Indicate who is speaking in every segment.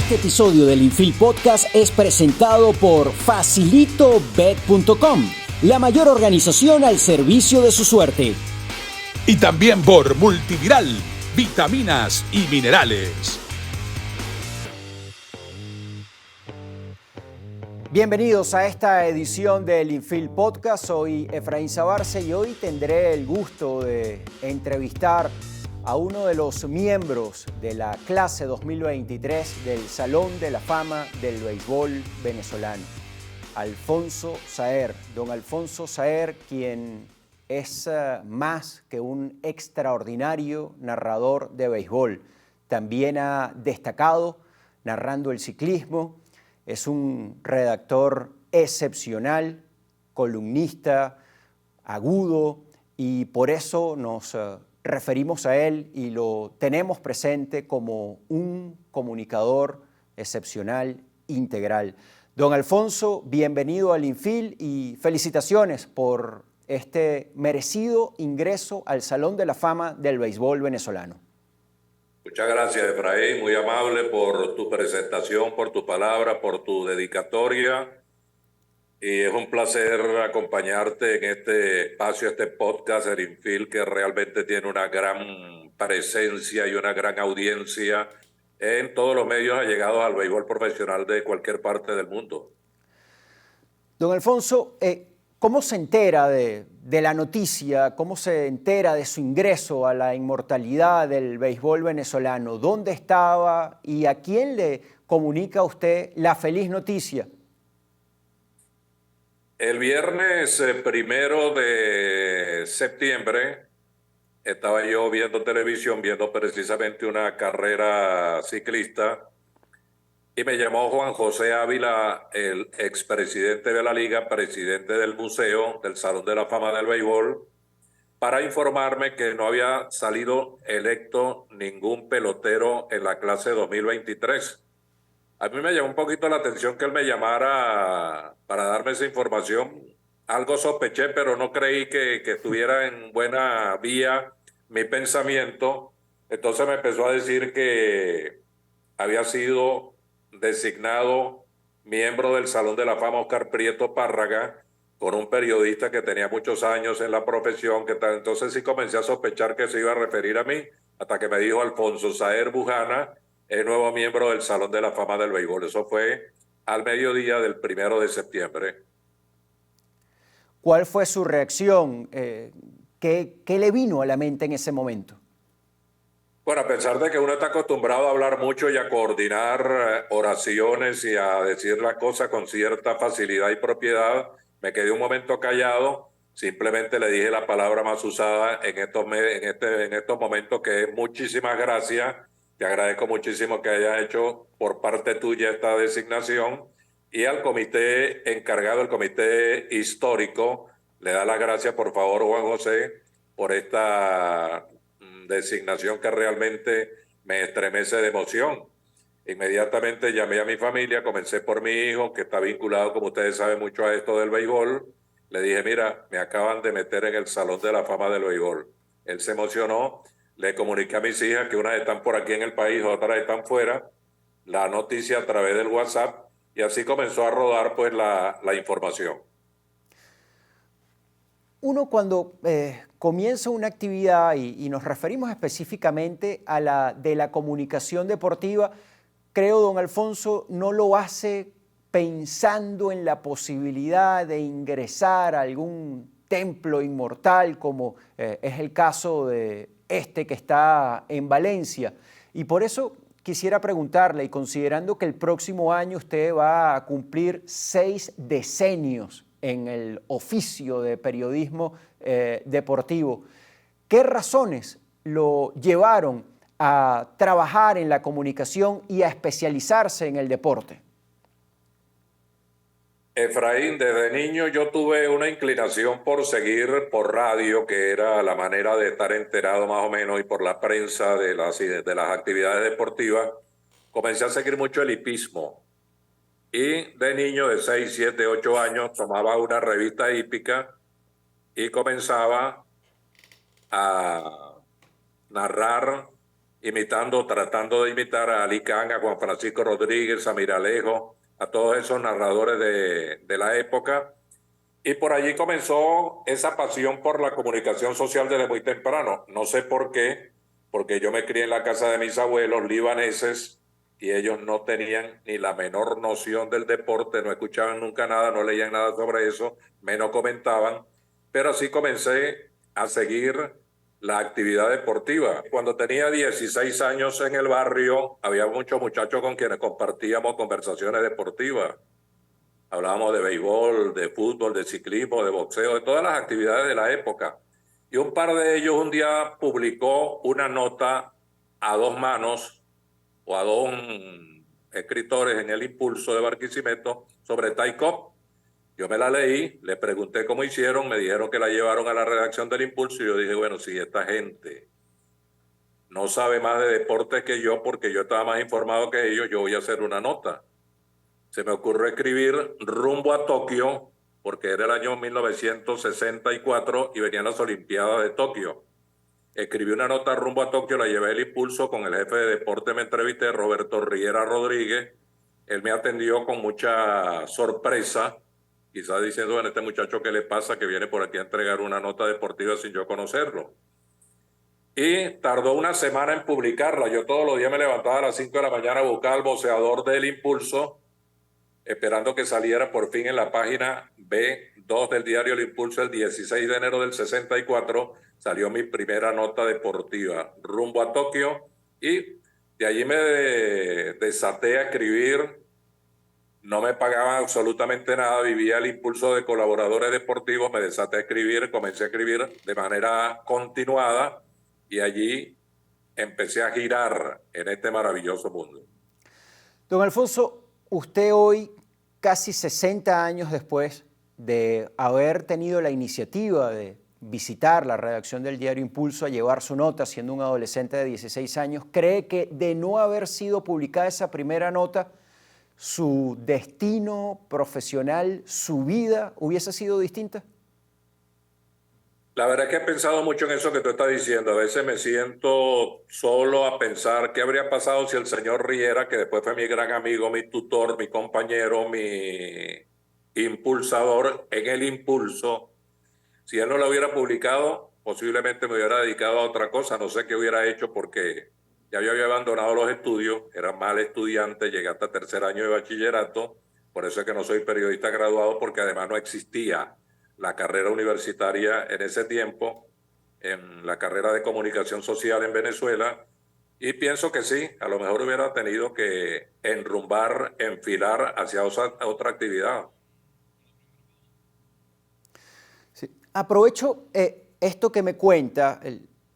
Speaker 1: Este episodio del Infield Podcast es presentado por FacilitoBet.com, la mayor organización al servicio de su suerte.
Speaker 2: Y también por Multiviral, vitaminas y minerales.
Speaker 1: Bienvenidos a esta edición del Infield Podcast. Soy Efraín Sabarce y hoy tendré el gusto de entrevistar a uno de los miembros de la clase 2023 del Salón de la Fama del Béisbol venezolano, Alfonso Saer. Don Alfonso Saer, quien es más que un extraordinario narrador de béisbol. También ha destacado narrando el ciclismo. Es un redactor excepcional, columnista, agudo, y por eso nos referimos a él y lo tenemos presente como un comunicador excepcional, integral. Don Alfonso, bienvenido al Infield y felicitaciones por este merecido ingreso al Salón de la Fama del Béisbol venezolano.
Speaker 3: Muchas gracias, Efraín, muy amable por tu presentación, por tu palabra, por tu dedicatoria. Y es un placer acompañarte en este espacio, este podcast, el Infield, que realmente tiene una gran presencia y una gran audiencia en todos los medios allegados al béisbol profesional de cualquier parte del mundo.
Speaker 1: Don Alfonso, ¿cómo se entera de la noticia? ¿Cómo se entera de su ingreso a la inmortalidad del béisbol venezolano? ¿Dónde estaba y a quién le comunica a usted la feliz noticia?
Speaker 3: El viernes 1 de septiembre estaba yo viendo televisión, viendo precisamente una carrera ciclista, y me llamó Juan José Ávila, el expresidente de la Liga, presidente del Museo, del Salón de la Fama del Béisbol, para informarme que no había salido electo ningún pelotero en la clase 2023. A mí me llamó un poquito la atención que él me llamara para darme esa información. Algo sospeché, pero no creí que estuviera en buena vía mi pensamiento. Entonces me empezó a decir que había sido designado miembro del Salón de la Fama Oscar Prieto Párraga, con un periodista que tenía muchos años en la profesión. Entonces sí comencé a sospechar que se iba a referir a mí, hasta que me dijo Alfonso Saer Bujana, el nuevo miembro del Salón de la Fama del Béisbol. Eso fue al mediodía del 1 de septiembre.
Speaker 1: ¿Cuál fue su reacción? ¿Qué le vino a la mente en ese momento?
Speaker 3: Bueno, a pesar de que uno está acostumbrado a hablar mucho y a coordinar oraciones y a decir las cosas con cierta facilidad y propiedad, me quedé un momento callado. Simplemente le dije la palabra más usada en estos momentos, que es muchísimas gracias. Te agradezco muchísimo que hayas hecho por parte tuya esta designación. Y al comité encargado, el comité histórico, le da las gracias, por favor, Juan José, por esta designación que realmente me estremece de emoción. Inmediatamente llamé a mi familia, comencé por mi hijo, que está vinculado, como ustedes saben, mucho a esto del béisbol. Le dije, mira, me acaban de meter en el Salón de la Fama del Béisbol. Él se emocionó, le comuniqué a mis hijas, que unas están por aquí en el país, otras están fuera, la noticia a través del WhatsApp, y así comenzó a rodar pues la información.
Speaker 1: Uno cuando comienza una actividad y nos referimos específicamente a la de la comunicación deportiva, creo, don Alfonso, no lo hace pensando en la posibilidad de ingresar a algún templo inmortal, como es el caso de este que está en Valencia. Y por eso quisiera preguntarle, y considerando que el próximo año usted va a cumplir 6 decenios en el oficio de periodismo deportivo, ¿qué razones lo llevaron a trabajar en la comunicación y a especializarse en el deporte?
Speaker 3: Efraín, desde niño yo tuve una inclinación por seguir por radio, que era la manera de estar enterado más o menos, y por la prensa de las actividades deportivas. Comencé a seguir mucho el hipismo. Y de niño de 6, 7, 8 años tomaba una revista hípica y comenzaba a narrar tratando de imitar a Ali Khan, a Juan Francisco Rodríguez, a Miralejo, a todos esos narradores de la época. Y por allí comenzó esa pasión por la comunicación social desde muy temprano. No sé por qué, porque yo me crié en la casa de mis abuelos libaneses y ellos no tenían ni la menor noción del deporte, no escuchaban nunca nada, no leían nada sobre eso, menos comentaban, pero sí comencé a seguir la actividad deportiva. Cuando tenía 16 años en el barrio, había muchos muchachos con quienes compartíamos conversaciones deportivas. Hablábamos de béisbol, de fútbol, de ciclismo, de boxeo, de todas las actividades de la época. Y un par de ellos un día publicó una nota a dos manos o a dos escritores en el Impulso de Barquisimeto sobre Taikop. Yo me la leí, le pregunté cómo hicieron, me dijeron que la llevaron a la redacción del Impulso y yo dije, bueno, si esta gente no sabe más de deporte que yo porque yo estaba más informado que ellos, yo voy a hacer una nota. Se me ocurrió escribir rumbo a Tokio, porque era el año 1964 y venían las Olimpiadas de Tokio. Escribí una nota rumbo a Tokio, la llevé al Impulso, con el jefe de deporte me entrevisté, Roberto Riera Rodríguez. Él me atendió con mucha sorpresa, quizás diciendo, bueno, este muchacho, ¿qué le pasa que viene por aquí a entregar una nota deportiva sin yo conocerlo? Y tardó una semana en publicarla. Yo todos los días me levantaba a las 5 de la mañana a buscar al voceador del Impulso, esperando que saliera por fin en la página B2 del diario El Impulso. El 16 de enero del 64 salió mi primera nota deportiva, rumbo a Tokio, y de allí me desaté a escribir. No me pagaban absolutamente nada, vivía el impulso de colaboradores deportivos, me desaté a escribir, comencé a escribir de manera continuada y allí empecé a girar en este maravilloso mundo.
Speaker 1: Don Alfonso, usted hoy, casi 60 años después de haber tenido la iniciativa de visitar la redacción del diario Impulso a llevar su nota siendo un adolescente de 16 años, ¿cree que de no haber sido publicada esa primera nota, su destino profesional, su vida hubiese sido distinta?
Speaker 3: La verdad es que he pensado mucho en eso que tú estás diciendo. A veces me siento solo a pensar qué habría pasado si el señor Riera, que después fue mi gran amigo, mi tutor, mi compañero, mi impulsador en el Impulso, si él no lo hubiera publicado, posiblemente me hubiera dedicado a otra cosa. No sé qué hubiera hecho porque ya yo había abandonado los estudios, era mal estudiante, llegué hasta tercer año de bachillerato. Por eso es que no soy periodista graduado, porque además no existía la carrera universitaria en ese tiempo, en la carrera de comunicación social en Venezuela, y pienso que sí, a lo mejor hubiera tenido que enfilar hacia otra actividad.
Speaker 1: Sí. Aprovecho esto que me cuenta,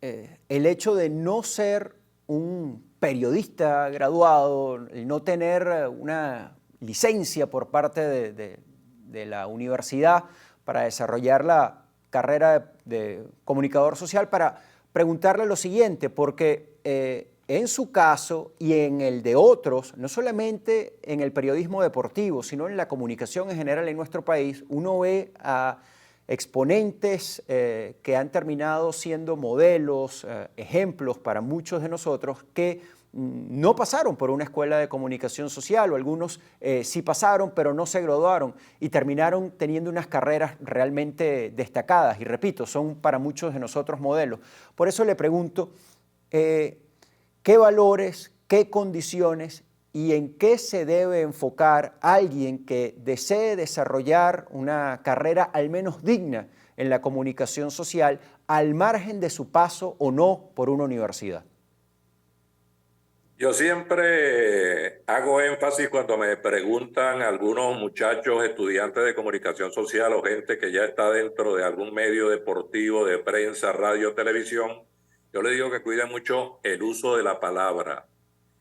Speaker 1: el hecho de no ser un periodista graduado, el no tener una licencia por parte de la universidad para desarrollar la carrera de comunicador social, para preguntarle lo siguiente, porque en su caso y en el de otros, no solamente en el periodismo deportivo, sino en la comunicación en general en nuestro país, uno ve a exponentes que han terminado siendo modelos, ejemplos para muchos de nosotros que no pasaron por una escuela de comunicación social, o algunos sí pasaron pero no se graduaron y terminaron teniendo unas carreras realmente destacadas, y repito, son para muchos de nosotros modelos. Por eso le pregunto, ¿qué valores, qué condiciones y en qué se debe enfocar alguien que desee desarrollar una carrera al menos digna en la comunicación social, al margen de su paso o no por una universidad?
Speaker 3: Yo siempre hago énfasis cuando me preguntan algunos muchachos estudiantes de comunicación social o gente que ya está dentro de algún medio deportivo, de prensa, radio, televisión. Yo les digo que cuiden mucho el uso de la palabra,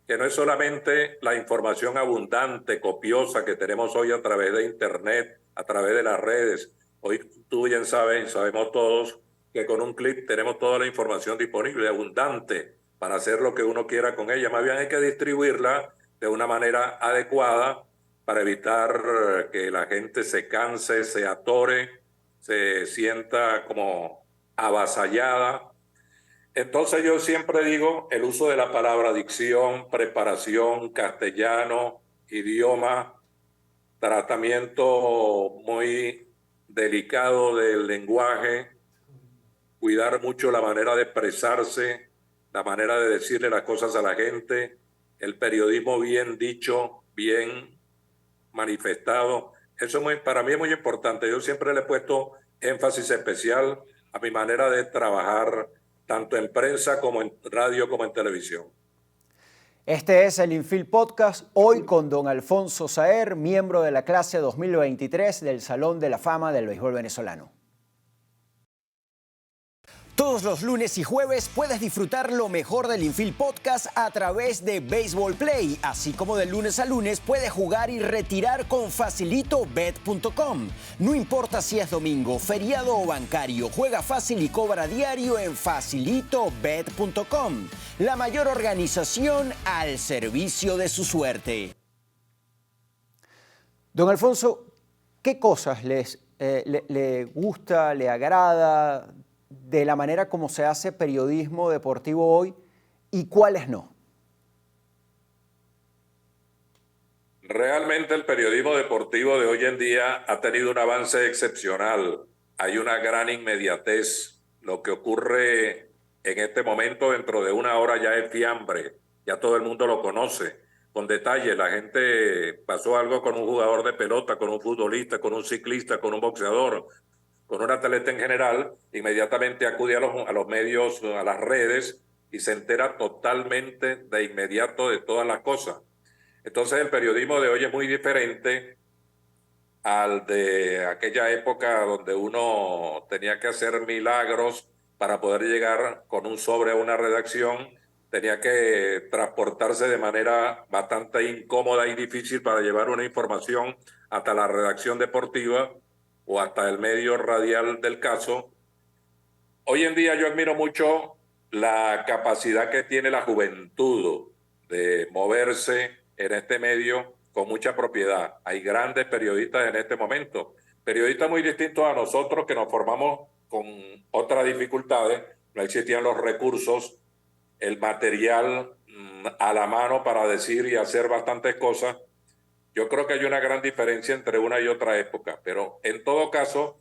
Speaker 3: que no es solamente la información abundante, copiosa que tenemos hoy a través de Internet, a través de las redes. Hoy tú bien sabes, sabemos todos que con un clic tenemos toda la información disponible, abundante, para hacer lo que uno quiera con ella. Más bien hay que distribuirla de una manera adecuada para evitar que la gente se canse, se atore, se sienta como avasallada. Entonces yo siempre digo el uso de la palabra dicción, preparación, castellano, idioma, tratamiento muy delicado del lenguaje, cuidar mucho la manera de expresarse, la manera de decirle las cosas a la gente, el periodismo bien dicho, bien manifestado. Eso es para mí es muy importante. Yo siempre le he puesto énfasis especial a mi manera de trabajar, tanto en prensa como en radio como en televisión.
Speaker 1: Este es el Infield Podcast, hoy con don Alfonso Saer, miembro de la clase 2023 del Salón de la Fama del Béisbol Venezolano. Todos los lunes y jueves puedes disfrutar lo mejor del Infield Podcast a través de Baseball Play, así como de lunes a lunes puedes jugar y retirar con facilitobet.com. No importa si es domingo, feriado o bancario, juega fácil y cobra diario en facilitobet.com. La mayor organización al servicio de su suerte. Don Alfonso, ¿qué cosas le gusta, le agrada de la manera como se hace periodismo deportivo hoy y cuáles no?
Speaker 3: Realmente el periodismo deportivo de hoy en día ha tenido un avance excepcional. Hay una gran inmediatez. Lo que ocurre en este momento dentro de una hora ya es fiambre. Ya todo el mundo lo conoce. Con detalle, la gente pasó algo con un jugador de pelota, con un futbolista, con un ciclista, con un boxeador, con un atleta en general, inmediatamente acude a los medios, a las redes y se entera totalmente de inmediato de todas las cosas. Entonces el periodismo de hoy es muy diferente al de aquella época donde uno tenía que hacer milagros para poder llegar con un sobre a una redacción, tenía que transportarse de manera bastante incómoda y difícil para llevar una información hasta la redacción deportiva o hasta el medio radial del caso. Hoy en día yo admiro mucho la capacidad que tiene la juventud de moverse en este medio con mucha propiedad. Hay grandes periodistas en este momento, periodistas muy distintos a nosotros que nos formamos con otras dificultades. No existían los recursos, el material a la mano para decir y hacer bastantes cosas. Yo creo que hay una gran diferencia entre una y otra época, pero en todo caso,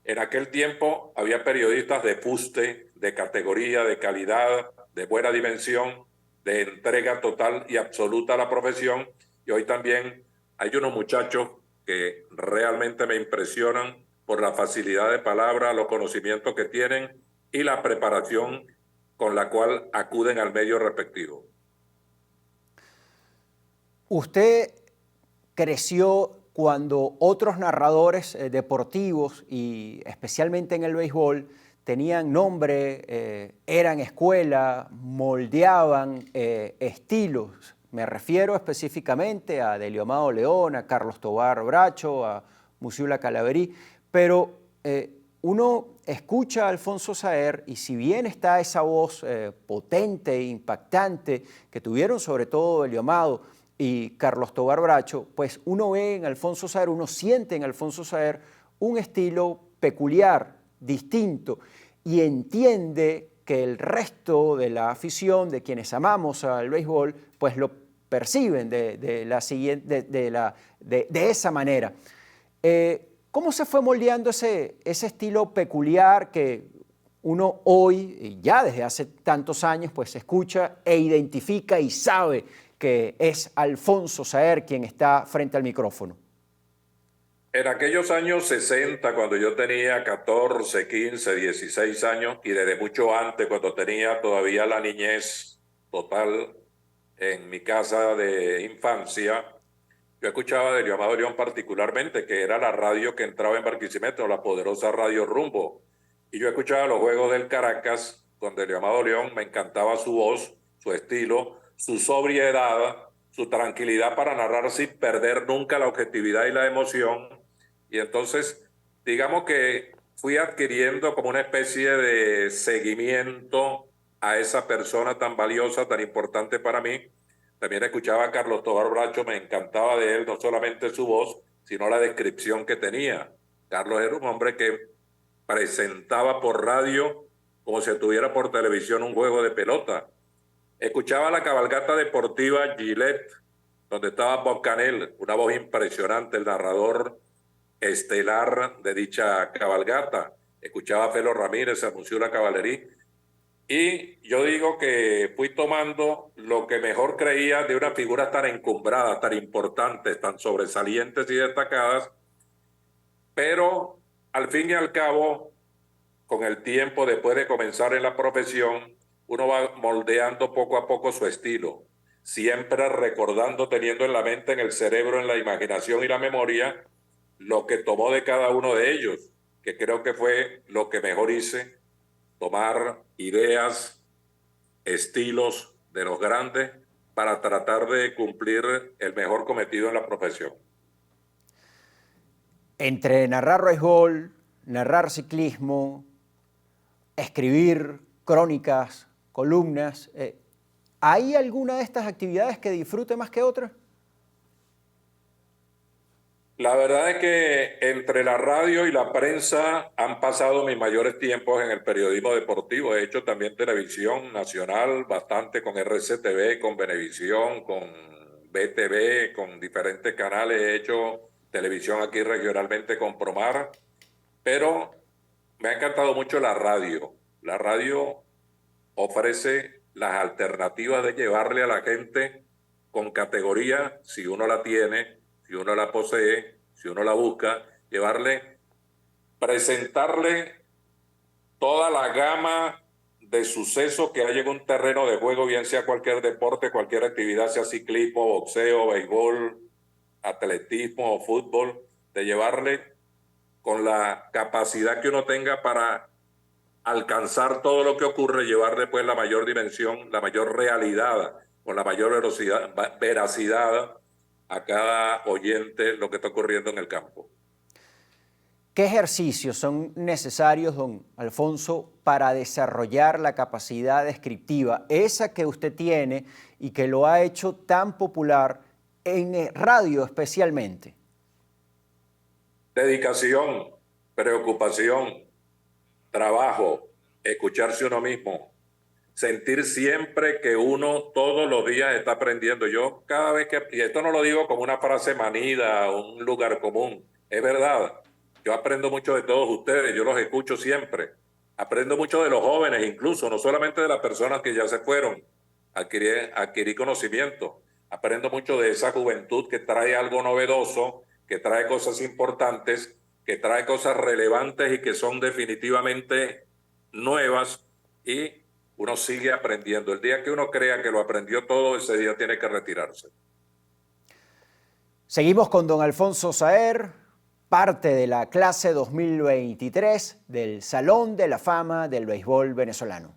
Speaker 3: en aquel tiempo había periodistas de fuste, de categoría, de calidad, de buena dimensión, de entrega total y absoluta a la profesión. Y hoy también hay unos muchachos que realmente me impresionan por la facilidad de palabra, los conocimientos que tienen y la preparación con la cual acuden al medio respectivo.
Speaker 1: Usted creció cuando otros narradores deportivos, y especialmente en el béisbol, tenían nombre, eran escuela, moldeaban estilos. Me refiero específicamente a Deliomado León, a Carlos Tobar Bracho, a Musiula Calaverí, pero uno escucha a Alfonso Saer y si bien está esa voz potente e impactante que tuvieron sobre todo Deliomado y Carlos Tobar Bracho, pues uno ve en Alfonso Saer, uno siente en Alfonso Saer un estilo peculiar, distinto, y entiende que el resto de la afición, de quienes amamos al béisbol, pues lo perciben de esa manera. ¿Cómo se fue moldeando ese estilo peculiar que uno hoy, y ya desde hace tantos años, pues escucha e identifica y sabe que es Alfonso Saer quien está frente al micrófono?
Speaker 3: En aquellos años 60, cuando yo tenía 14, 15, 16 años, y desde mucho antes, cuando tenía todavía la niñez total en mi casa de infancia, yo escuchaba de Deliomado León particularmente, que era la radio que entraba en Barquisimeto, la poderosa Radio Rumbo. Y yo escuchaba los juegos del Caracas con Deliomado León, me encantaba su voz, su estilo, su sobriedad, su tranquilidad para narrar sin perder nunca la objetividad y la emoción. Y entonces, digamos que fui adquiriendo como una especie de seguimiento a esa persona tan valiosa, tan importante para mí. También escuchaba a Carlos Tobar Bracho, me encantaba de él, no solamente su voz, sino la descripción que tenía. Carlos era un hombre que presentaba por radio como si estuviera por televisión un juego de pelota. Escuchaba la cabalgata deportiva Gillette, donde estaba Bob Canel, una voz impresionante, el narrador estelar de dicha cabalgata. Escuchaba a Felo Ramírez, anunció la caballería. Y yo digo que fui tomando lo que mejor creía de una figura tan encumbrada, tan importante, tan sobresalientes y destacadas, pero al fin y al cabo, con el tiempo, después de comenzar en la profesión, uno va moldeando poco a poco su estilo, siempre recordando, teniendo en la mente, en el cerebro, en la imaginación y la memoria, lo que tomó de cada uno de ellos, que creo que fue lo que mejor hice, tomar ideas, estilos de los grandes para tratar de cumplir el mejor cometido en la profesión.
Speaker 1: Entre narrar béisbol, narrar ciclismo, escribir crónicas, columnas, ¿hay alguna de estas actividades que disfrute más que otra?
Speaker 3: La verdad es que entre la radio y la prensa han pasado mis mayores tiempos en el periodismo deportivo. He hecho también televisión nacional, bastante con RCTV, con Venevisión, con BTV, con diferentes canales. He hecho televisión aquí regionalmente con Promar, pero me ha encantado mucho la radio. La radio ofrece las alternativas de llevarle a la gente con categoría, si uno la tiene, si uno la posee, si uno la busca, presentarle toda la gama de sucesos que hay en un terreno de juego, bien sea cualquier deporte, cualquier actividad, sea ciclismo, boxeo, béisbol, atletismo o fútbol, de llevarle con la capacidad que uno tenga para alcanzar todo lo que ocurre, llevar después la mayor dimensión, la mayor realidad, con la mayor veracidad a cada oyente lo que está ocurriendo en el campo.
Speaker 1: ¿Qué ejercicios son necesarios, don Alfonso, para desarrollar la capacidad descriptiva, esa que usted tiene y que lo ha hecho tan popular en radio especialmente?
Speaker 3: Dedicación, preocupación, trabajo, escucharse uno mismo, sentir siempre que uno todos los días está aprendiendo. Yo cada vez que, y esto no lo digo como una frase manida, un lugar común, es verdad. Yo aprendo mucho de todos ustedes, yo los escucho siempre. Aprendo mucho de los jóvenes incluso, no solamente de las personas que ya se fueron, adquirí conocimiento. Aprendo mucho de esa juventud que trae algo novedoso, que trae cosas importantes, que trae cosas relevantes y que son definitivamente nuevas, y uno sigue aprendiendo. El día que uno crea que lo aprendió todo, ese día tiene que retirarse.
Speaker 1: Seguimos con don Alfonso Saer, parte de la clase 2023 del Salón de la Fama del Béisbol Venezolano.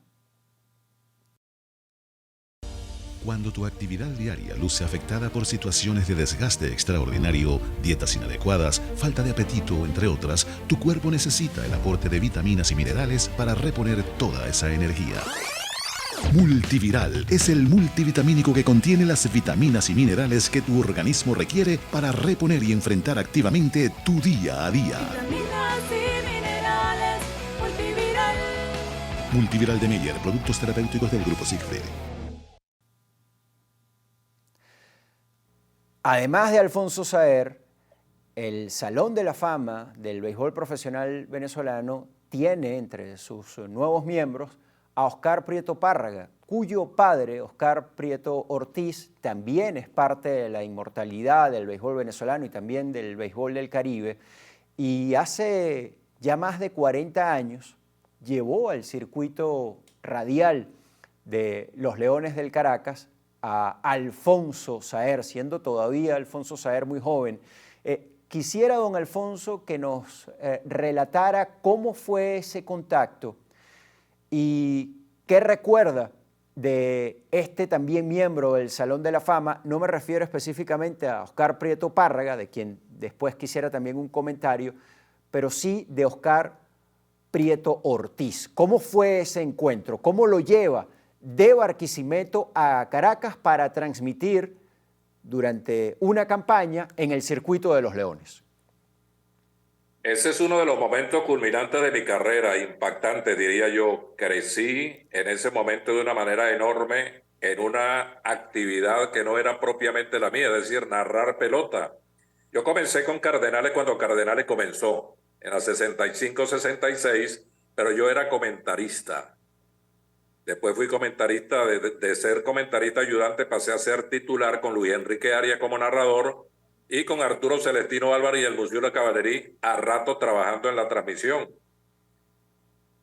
Speaker 4: Cuando tu actividad diaria luce afectada por situaciones de desgaste extraordinario, dietas inadecuadas, falta de apetito, entre otras, tu cuerpo necesita el aporte de vitaminas y minerales para reponer toda esa energía. Multiviral es el multivitamínico que contiene las vitaminas y minerales que tu organismo requiere para reponer y enfrentar activamente tu día a día.
Speaker 5: Vitaminas y minerales, Multiviral.
Speaker 4: Multiviral de Meyer, productos terapéuticos del Grupo Siegfried.
Speaker 1: Además de Alfonso Saer, el Salón de la Fama del Béisbol Profesional Venezolano tiene entre sus nuevos miembros a Oscar Prieto Párraga, cuyo padre, Oscar Prieto Ortiz, también es parte de la inmortalidad del béisbol venezolano y también del béisbol del Caribe, y hace ya más de 40 años llevó al circuito radial de los Leones del Caracas a Alfonso Saer, siendo todavía Alfonso Saer muy joven. Quisiera, don Alfonso, que nos relatara cómo fue ese contacto y qué recuerda de este también miembro del Salón de la Fama. No me refiero específicamente a Oscar Prieto Párraga, de quien después quisiera también un comentario, pero sí de Oscar Prieto Ortiz. ¿Cómo fue ese encuentro? ¿Cómo lo lleva de Barquisimeto a Caracas para transmitir durante una campaña en el circuito de los Leones?
Speaker 3: Ese es uno de los momentos culminantes de mi carrera, impactante, diría yo. Crecí en ese momento de una manera enorme en una actividad que no era propiamente la mía, es decir, narrar pelota. Yo comencé con Cardenales cuando Cardenales comenzó, en la 65-66, pero yo era comentarista. Después fui comentarista, de ser comentarista ayudante pasé a ser titular con Luis Enrique Arias como narrador y con Arturo Celestino Álvarez y el Museo de Caballería a rato trabajando en la transmisión.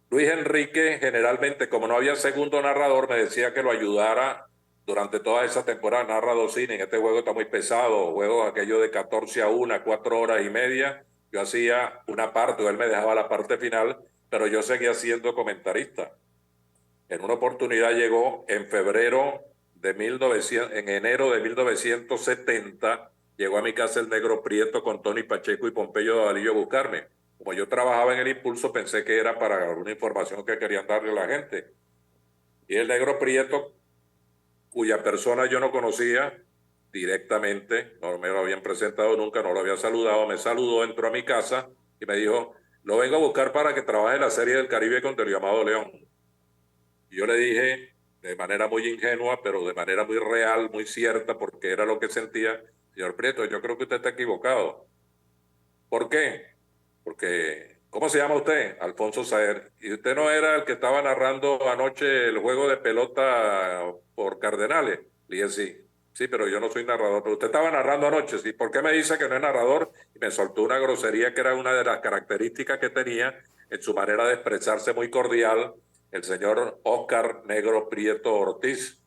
Speaker 3: Luis Enrique generalmente, como no había segundo narrador, me decía que lo ayudara durante toda esa temporada. Narra dos innings, este juego está muy pesado, juegos aquello de 14-1, 4 horas y media. Yo hacía una parte, o él me dejaba la parte final, pero yo seguía siendo comentarista. En una oportunidad llegó en enero de 1970, llegó a mi casa el Negro Prieto con Tony Pacheco y Pompeyo Davalillo a buscarme. Como yo trabajaba en el Impulso, pensé que era para alguna información que querían darle a la gente. Y el Negro Prieto, cuya persona yo no conocía directamente, no me lo habían presentado nunca, no lo había saludado, me saludó, entró a mi casa y me dijo, lo vengo a buscar para que trabaje la Serie del Caribe con Delio Amado León. Y yo le dije, de manera muy ingenua, pero de manera muy real, muy cierta, porque era lo que sentía, señor Prieto, yo creo que usted está equivocado. ¿Por qué? Porque, ¿cómo se llama usted? Alfonso Saer. ¿Y usted no era el que estaba narrando anoche el juego de pelota por Cardenales? Le dije, sí. Sí, pero yo no soy narrador. Pero usted estaba narrando anoche, ¿sí? ¿Por qué me dice que no es narrador? Y me soltó una grosería que era una de las características que tenía en su manera de expresarse muy cordial el señor Óscar Negro Prieto Ortiz.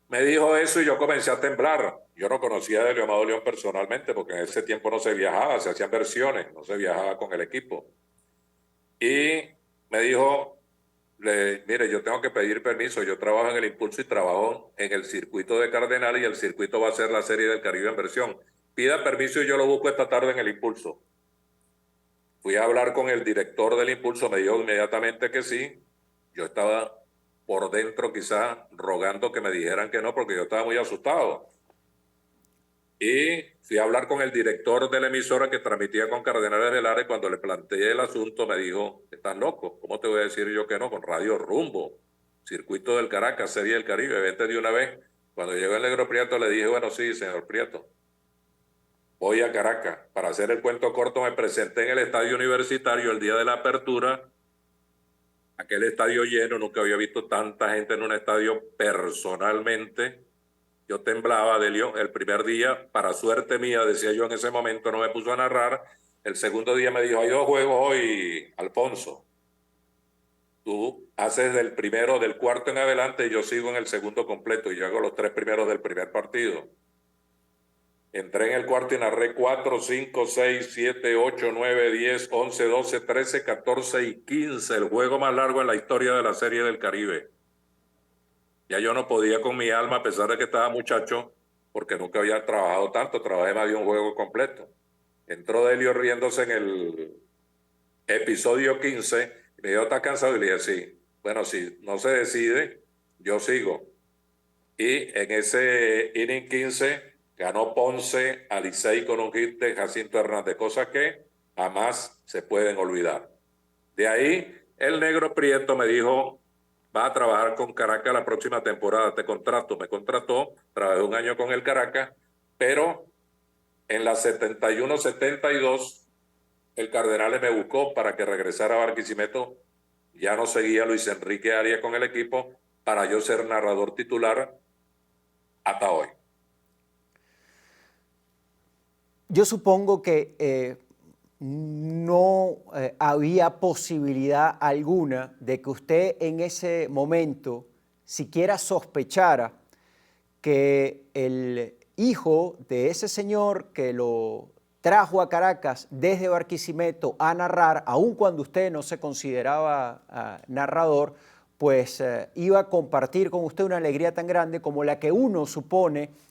Speaker 3: Me dijo eso y yo comencé a temblar. Yo no conocía a Delio Amado León personalmente porque en ese tiempo no se viajaba, se hacían versiones, no se viajaba con el equipo. Y me dijo, mire, yo tengo que pedir permiso, yo trabajo en el Impulso y trabajo en el circuito de Cardenales y el circuito va a ser la Serie del Caribe en versión. Pida permiso y yo lo busco esta tarde en el Impulso. Fui a hablar con el director del Impulso, me dijo inmediatamente que sí. Yo estaba por dentro quizás rogando que me dijeran que no, porque yo estaba muy asustado. Y fui a hablar con el director de la emisora que transmitía con Cardenales del Lara y cuando le planteé el asunto me dijo, estás loco, ¿cómo te voy a decir yo que no? Con Radio Rumbo, Circuito del Caracas, Serie del Caribe, vete de una vez. Cuando llegó el Negro Prieto le dije, bueno, sí, señor Prieto, voy a Caracas. Para hacer el cuento corto, me presenté en el Estadio Universitario el día de la apertura. Aquel estadio lleno, nunca había visto tanta gente en un estadio personalmente. Yo temblaba, Delio. El primer día, para suerte mía, decía yo en ese momento, no me puso a narrar. El segundo día me dijo, hay 2 juegos hoy, Alfonso. Tú haces del primero, del cuarto en adelante y yo sigo en el segundo completo y yo hago los 3 primeros del primer partido. Entré en el cuarto y narré 4, 5, 6, 7, 8, 9, 10, 11, 12, 13, 14 y 15. El juego más largo en la historia de la Serie del Caribe. Ya yo no podía con mi alma, a pesar de que estaba muchacho, porque nunca había trabajado tanto. Trabajé más de un juego completo. Entró Delio riéndose en el episodio 15 y me dijo, ¿estás cansado? Y le dije, sí. Bueno, si no se decide, yo sigo. Y en ese inning 15... ganó Ponce a Licey con un hit de Jacinto Hernández, cosas que jamás se pueden olvidar. De ahí, el Negro Prieto me dijo, va a trabajar con Caracas la próxima temporada, te contrato. Me contrató, trabajé 1 año con el Caracas, pero en la 71-72, el Cardenales me buscó para que regresara a Barquisimeto. Ya no seguía Luis Enrique Arias con el equipo para yo ser narrador titular hasta hoy.
Speaker 1: Yo supongo que no había posibilidad alguna de que usted en ese momento siquiera sospechara que el hijo de ese señor que lo trajo a Caracas desde Barquisimeto a narrar, aun cuando usted no se consideraba narrador, pues iba a compartir con usted una alegría tan grande como la que uno supone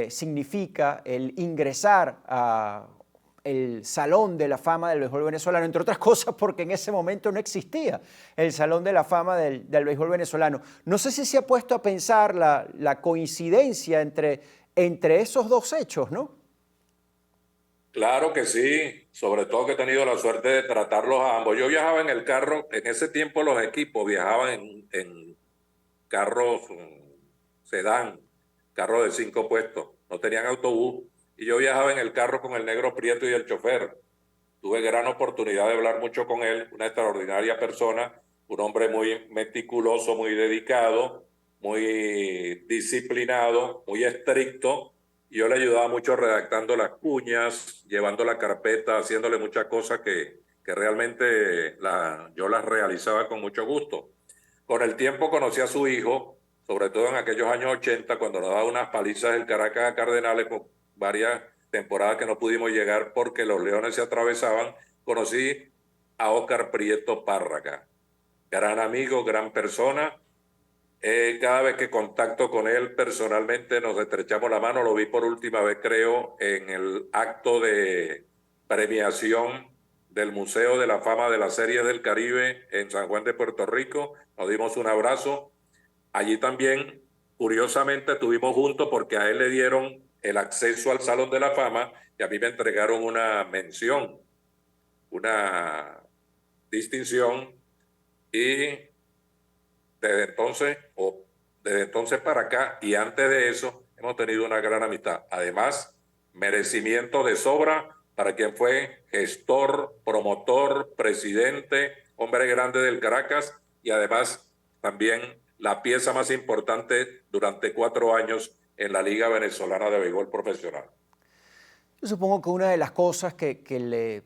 Speaker 1: significa el ingresar a el Salón de la Fama del Béisbol Venezolano, entre otras cosas porque en ese momento no existía el Salón de la Fama del Béisbol Venezolano. No sé si se ha puesto a pensar la coincidencia entre esos 2 hechos, ¿no?
Speaker 3: Claro que sí, sobre todo que he tenido la suerte de tratarlos a ambos. Yo viajaba en el carro, en ese tiempo los equipos viajaban en carros sedán, carros de 5 puestos, no tenían autobús, y yo viajaba en el carro con el negro Prieto y el chofer. Tuve gran oportunidad de hablar mucho con él, una extraordinaria persona, un hombre muy meticuloso, muy dedicado, muy disciplinado, muy estricto. Y yo le ayudaba mucho redactando las cuñas, llevando la carpeta, haciéndole muchas cosas que realmente yo las realizaba con mucho gusto. Con el tiempo conocí a su hijo, sobre todo en aquellos años 80, cuando nos daba unas palizas del Caracas a Cardenales por varias temporadas que no pudimos llegar porque los Leones se atravesaban. Conocí a Óscar Prieto Párraga, gran amigo, gran persona. Cada vez que contacto con él personalmente nos estrechamos la mano. Lo vi por última vez, creo, en el acto de premiación del Museo de la Fama de las Series del Caribe en San Juan de Puerto Rico. Nos dimos un abrazo. Allí también, curiosamente, estuvimos juntos porque a él le dieron el acceso al Salón de la Fama y a mí me entregaron una mención, una distinción, y desde entonces para acá y antes de eso hemos tenido una gran amistad. Además, merecimiento de sobra para quien fue gestor, promotor, presidente, hombre grande del Caracas, y además también la pieza más importante durante 4 años en la Liga Venezolana de Béisbol Profesional.
Speaker 1: Yo supongo que una de las cosas que le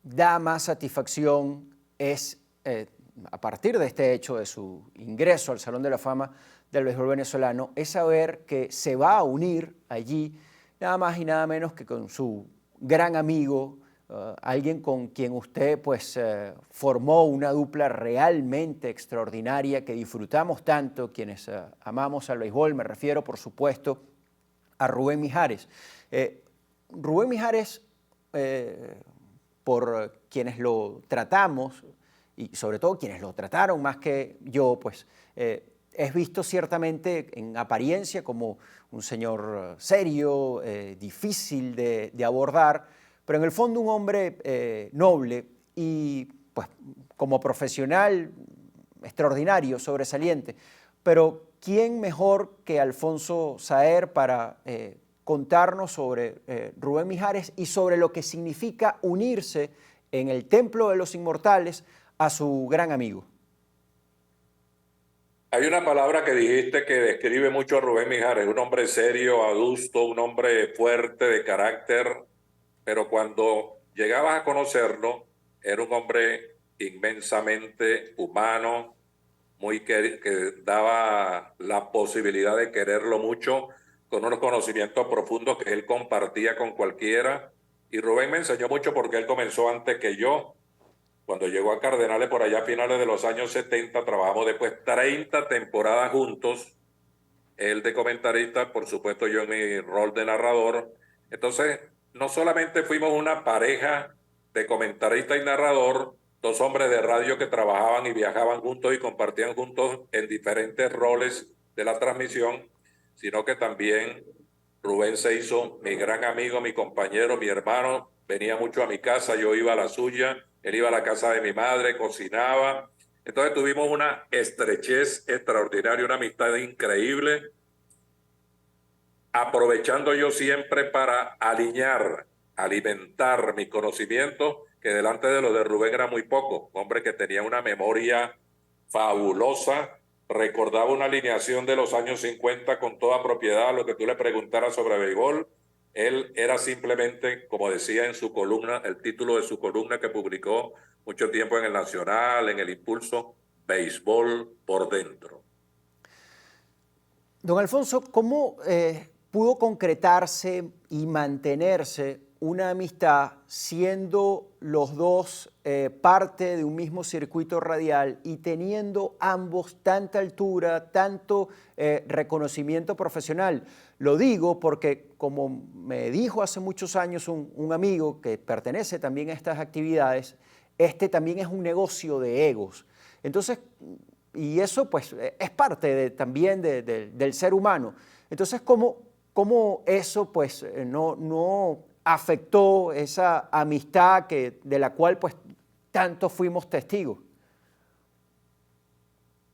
Speaker 1: da más satisfacción es, a partir de este hecho de su ingreso al Salón de la Fama del Béisbol venezolano, es saber que se va a unir allí nada más y nada menos que con su gran amigo, alguien con quien usted pues formó una dupla realmente extraordinaria que disfrutamos tanto quienes amamos al béisbol. Me refiero, por supuesto, a Rubén Mijares. Rubén Mijares, por quienes lo tratamos, y sobre todo quienes lo trataron más que yo, pues es visto ciertamente en apariencia como un señor serio, difícil de abordar, pero en el fondo un hombre noble y pues como profesional extraordinario, sobresaliente. Pero ¿quién mejor que Alfonso Saer para contarnos sobre Rubén Mijares y sobre lo que significa unirse en el Templo de los Inmortales a su gran amigo?
Speaker 3: Hay una palabra que dijiste que describe mucho a Rubén Mijares, un hombre serio, adusto, un hombre fuerte de carácter, pero cuando llegabas a conocerlo, era un hombre inmensamente humano, que daba la posibilidad de quererlo mucho, con unos conocimientos profundos que él compartía con cualquiera. Y Rubén me enseñó mucho porque él comenzó antes que yo. Cuando llegó a Cardenales por allá a finales de los años 70, trabajamos después 30 temporadas juntos, él de comentarista, por supuesto yo en mi rol de narrador. Entonces, no solamente fuimos una pareja de comentarista y narrador, 2 hombres de radio que trabajaban y viajaban juntos y compartían juntos en diferentes roles de la transmisión, sino que también Rubén se hizo mi gran amigo, mi compañero, mi hermano. Venía mucho a mi casa, yo iba a la suya, él iba a la casa de mi madre, cocinaba. Entonces tuvimos una estrechez extraordinaria, una amistad increíble, aprovechando yo siempre para alimentar mi conocimiento, que delante de lo de Rubén era muy poco. Un hombre que tenía una memoria fabulosa, recordaba una alineación de los años 50 con toda propiedad. Lo que tú le preguntaras sobre béisbol, él era simplemente, como decía en su columna, el título de su columna que publicó mucho tiempo en el Nacional, en el Impulso, béisbol por dentro.
Speaker 1: Don Alfonso, ¿cómo pudo concretarse y mantenerse una amistad siendo los dos parte de un mismo circuito radial y teniendo ambos tanta altura, tanto reconocimiento profesional? Lo digo porque, como me dijo hace muchos años un amigo que pertenece también a estas actividades, este también es un negocio de egos. Entonces, y eso pues es parte también del ser humano. Entonces, ¿cómo eso pues no afectó esa amistad de la cual pues tanto fuimos testigos?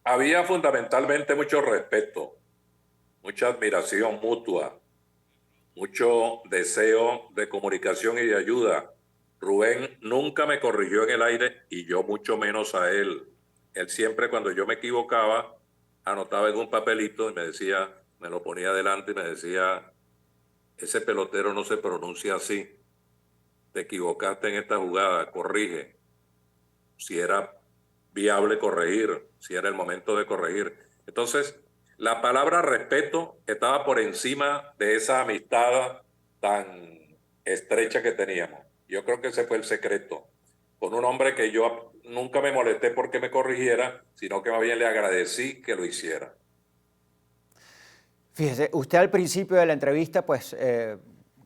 Speaker 3: Había fundamentalmente mucho respeto, mucha admiración mutua, mucho deseo de comunicación y de ayuda. Rubén nunca me corrigió en el aire y yo mucho menos a él. Él siempre, cuando yo me equivocaba, anotaba en un papelito y me decía, me lo ponía adelante y me decía: ese pelotero no se pronuncia así, te equivocaste en esta jugada, corrige. Si era viable corregir, si era el momento de corregir. Entonces, la palabra respeto estaba por encima de esa amistad tan estrecha que teníamos. Yo creo que ese fue el secreto. Con un hombre que yo nunca me molesté porque me corrigiera, sino que más bien le agradecí que lo hiciera.
Speaker 1: Fíjese, usted al principio de la entrevista pues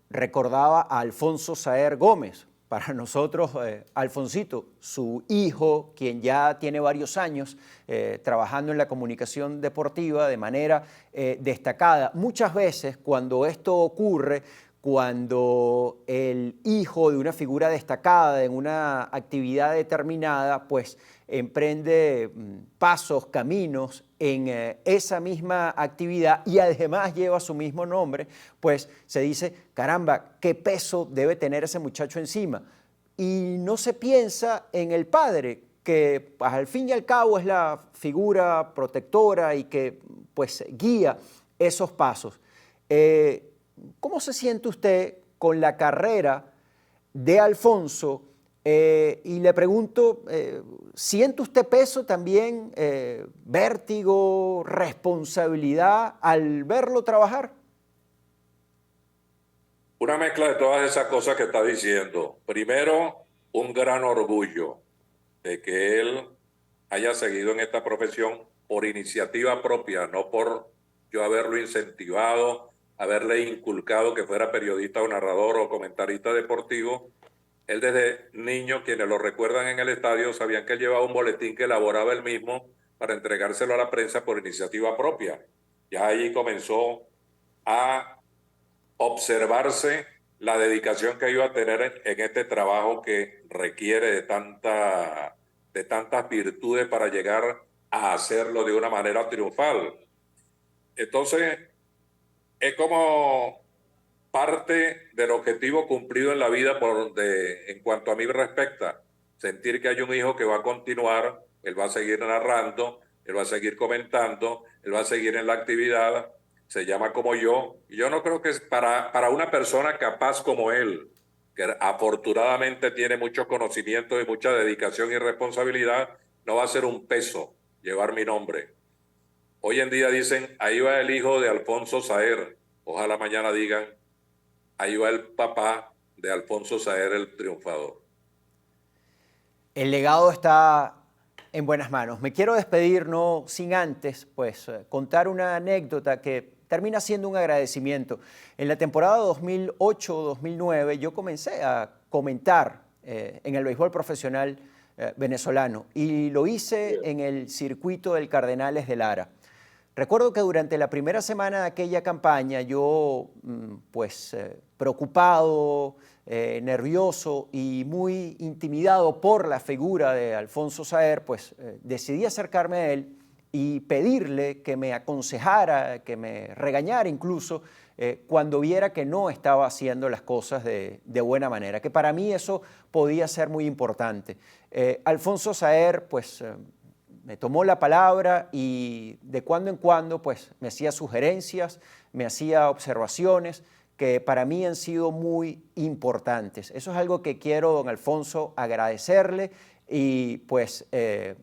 Speaker 1: recordaba a Alfonso Saer Gómez. Para nosotros, Alfonsito, su hijo, quien ya tiene varios años trabajando en la comunicación deportiva de manera destacada. Muchas veces cuando esto ocurre, cuando el hijo de una figura destacada en una actividad determinada, pues emprende pasos, caminos en esa misma actividad y además lleva su mismo nombre, pues se dice, caramba, qué peso debe tener ese muchacho encima. Y no se piensa en el padre, que pues, al fin y al cabo es la figura protectora y que pues guía esos pasos. ¿Cómo se siente usted con la carrera de Alfonso? Y le pregunto, ¿siente usted peso también, vértigo, responsabilidad al verlo trabajar?
Speaker 3: Una mezcla de todas esas cosas que está diciendo. Primero, un gran orgullo de que él haya seguido en esta profesión por iniciativa propia, no por yo haberlo incentivado, haberle inculcado que fuera periodista o narrador o comentarista deportivo. Él desde niño, quienes lo recuerdan en el estadio, sabían que él llevaba un boletín que elaboraba él mismo para entregárselo a la prensa por iniciativa propia. Ya allí comenzó a observarse la dedicación que iba a tener en este trabajo que requiere de tantas virtudes para llegar a hacerlo de una manera triunfal. Entonces, es como parte del objetivo cumplido en la vida en cuanto a mí respecta. Sentir que hay un hijo que va a continuar, él va a seguir narrando, él va a seguir comentando, él va a seguir en la actividad, se llama como yo. Y yo no creo que es para una persona capaz como él, que afortunadamente tiene mucho conocimiento y mucha dedicación y responsabilidad, no va a ser un peso llevar mi nombre. Hoy en día dicen, ahí va el hijo de Alfonso Saer. Ojalá mañana digan, ahí va el papá de Alfonso Saer, el triunfador.
Speaker 1: El legado está en buenas manos. Me quiero despedir no sin antes pues, contar una anécdota que termina siendo un agradecimiento. En la temporada 2008-2009 yo comencé a comentar en el béisbol profesional venezolano y lo hice en el circuito del Cardenales de Lara. Recuerdo que durante la primera semana de aquella campaña yo, preocupado, nervioso y muy intimidado por la figura de Alfonso Saer, decidí acercarme a él y pedirle que me aconsejara, que me regañara incluso, cuando viera que no estaba haciendo las cosas de buena manera, que para mí eso podía ser muy importante. Alfonso Saer, me tomó la palabra y de cuando en cuando me hacía sugerencias, me hacía observaciones que para mí han sido muy importantes. Eso es algo que quiero, don Alfonso, agradecerle y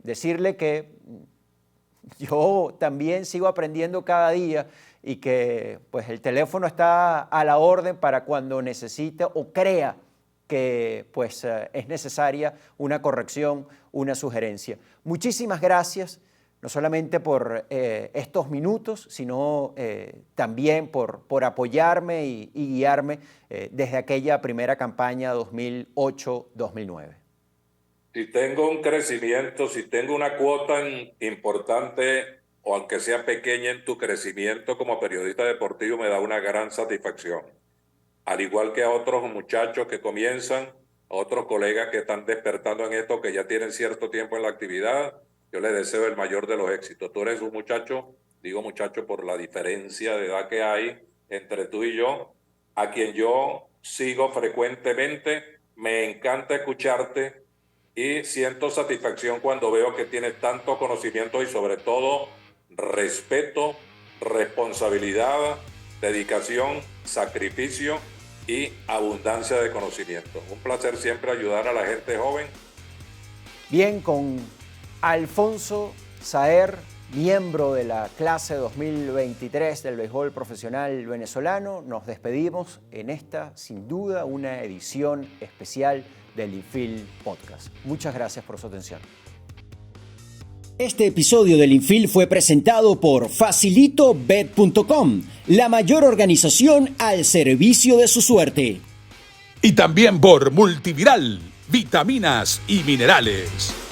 Speaker 1: decirle que yo también sigo aprendiendo cada día y que el teléfono está a la orden para cuando necesite o crea que es necesaria una corrección, una sugerencia. Muchísimas gracias, no solamente por estos minutos, sino también por apoyarme y guiarme desde aquella primera campaña 2008-2009.
Speaker 3: Si tengo un crecimiento, si tengo una cuota importante, o aunque sea pequeña en tu crecimiento como periodista deportivo, me da una gran satisfacción. al igual que a otros muchachos que comienzan, a otros colegas que están despertando en esto, que ya tienen cierto tiempo en la actividad, yo les deseo el mayor de los éxitos. Tú eres un muchacho, digo muchacho por la diferencia de edad que hay entre tú y yo, a quien yo sigo frecuentemente, me encanta escucharte y siento satisfacción cuando veo que tienes tanto conocimiento y sobre todo respeto, responsabilidad, dedicación, sacrificio y abundancia de conocimiento. Un placer siempre ayudar a la gente joven.
Speaker 1: Bien, con Alfonso Saer, miembro de la clase 2023 del béisbol profesional venezolano, nos despedimos en esta, sin duda, una edición especial del Infield Podcast. Muchas gracias por su atención. Este episodio del Infield fue presentado por FacilitoBet.com, la mayor organización al servicio de su suerte.
Speaker 2: Y también por Multiviral, vitaminas y minerales.